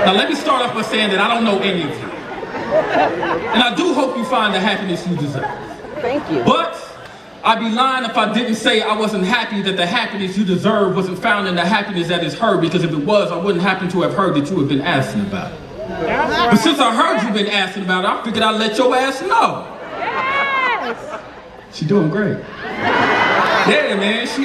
Now let me start off by saying that I don't know any of you. And I do hope you find the happiness you deserve. Thank you. But I'd be lying if I didn't say I wasn't happy that the happiness you deserve wasn't found in the happiness that is her, because if it was, I wouldn't happen to have heard that you have been asking about it. But since I heard you've been asking about it, I figured I'd let your ass know. Yes. She doing great. Yeah, man, she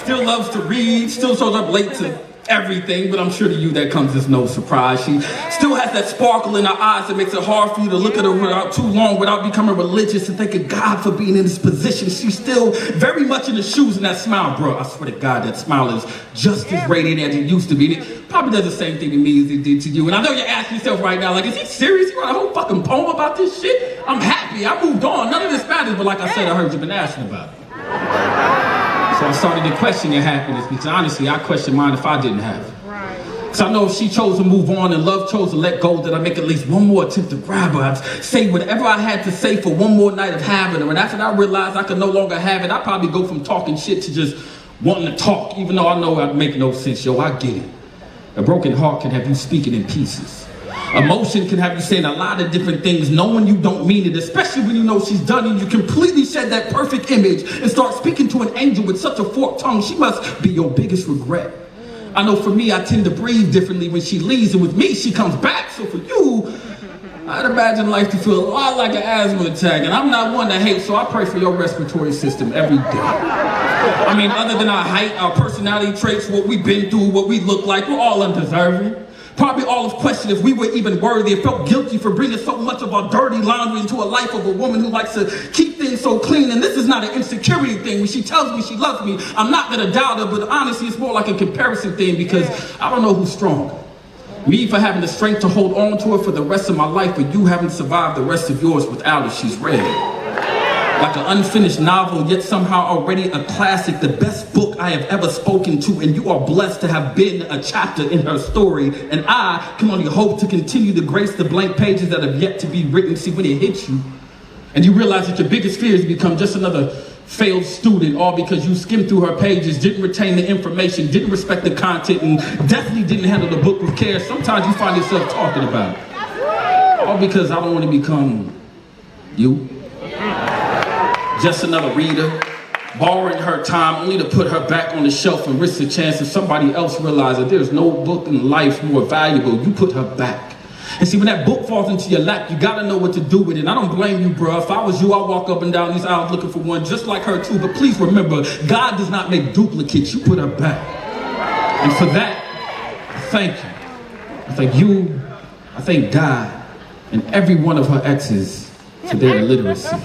still loves to read, still shows up late to everything, but I'm sure to you that comes as no surprise. She still has that sparkle in her eyes that makes it hard for you to look at her without too long without becoming religious and thanking God for being in this position. She's still very much in the shoes, and that smile, bro, I swear to God, that smile is just as radiant as it used to be. And it probably does the same thing to me as it did to you. And I know you're asking yourself right now, like, is he serious? You wrote a whole fucking poem about this shit? I'm happy, I moved on, none of this matters, but like I said, I heard you've been asking about it. So I started to question your happiness, because honestly, I question mine if I didn't have it. So I know if she chose to move on and love chose to let go, that I'd make at least one more attempt to grab her. I'd say whatever I had to say for one more night of having her. And after I realized I could no longer have it, I'd probably go from talking shit to just wanting to talk, even though I know I'd make no sense. Yo, I get it. A broken heart can have you speaking in pieces. Emotion can have you saying a lot of different things, knowing you don't mean it, especially when you know she's done and you completely shed that perfect image and start speaking to an angel with such a forked tongue. She must be your biggest regret. I know for me, I tend to breathe differently when she leaves, and with me, she comes back. So for you, I'd imagine life to feel a lot like an asthma attack, and I'm not one to hate, so I pray for your respiratory system every day. I mean, other than our height, our personality traits, what we've been through, what we look like, we're all undeserving. Probably all of question if we were even worthy and felt guilty for bringing so much of our dirty laundry into a life of a woman who likes to keep things so clean. And this is not an insecurity thing. When she tells me she loves me, I'm not gonna doubt her, but honestly, it's more like a comparison thing, because I don't know who's stronger. Me for having the strength to hold on to her for the rest of my life, but you haven't survived the rest of yours without her. She's read. Like an unfinished novel, yet somehow already a classic, the best book I have ever spoken to, and you are blessed to have been a chapter in her story, and I can only hope to continue to grace the blank pages that have yet to be written. See, when it hits you, and you realize that your biggest fear is to become just another failed student, all because you skimmed through her pages, didn't retain the information, didn't respect the content, and definitely didn't handle the book with care. Sometimes you find yourself talking about it. All because I don't want to become you. Just another reader, borrowing her time only to put her back on the shelf and risk the chance that somebody else realizes that there's no book in life more valuable. You put her back. And see, when that book falls into your lap, you gotta know what to do with it. And I don't blame you, bro. If I was you, I'd walk up and down these aisles looking for one just like her too. But please remember, God does not make duplicates. You put her back. And for that, thank you. I thank you, I thank God, and every one of her exes for their illiteracy.